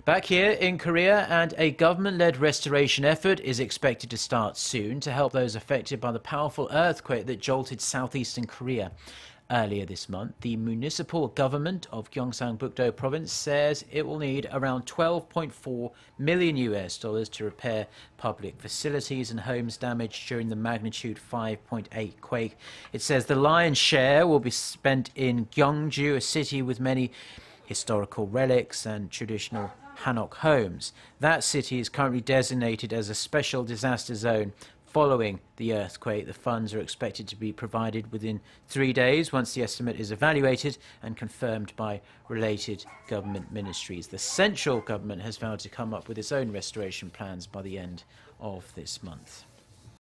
Back here in Korea, and a government-led restoration effort is expected to start soon to help those affected by the powerful earthquake that jolted southeastern Korea. Earlier this month, the municipal government of Gyeongsangbuk-do Province says it will need around $12.4 million to repair public facilities and homes damaged during the magnitude 5.8 quake. It says the lion's share will be spent in Gyeongju, a city with many historical relics and traditional hanok homes. That city is currently designated as a special disaster zone following the earthquake. The funds are expected to be provided within 3 days once the estimate is evaluated and confirmed by related government ministries. The central government has vowed to come up with its own restoration plans by the end of this month.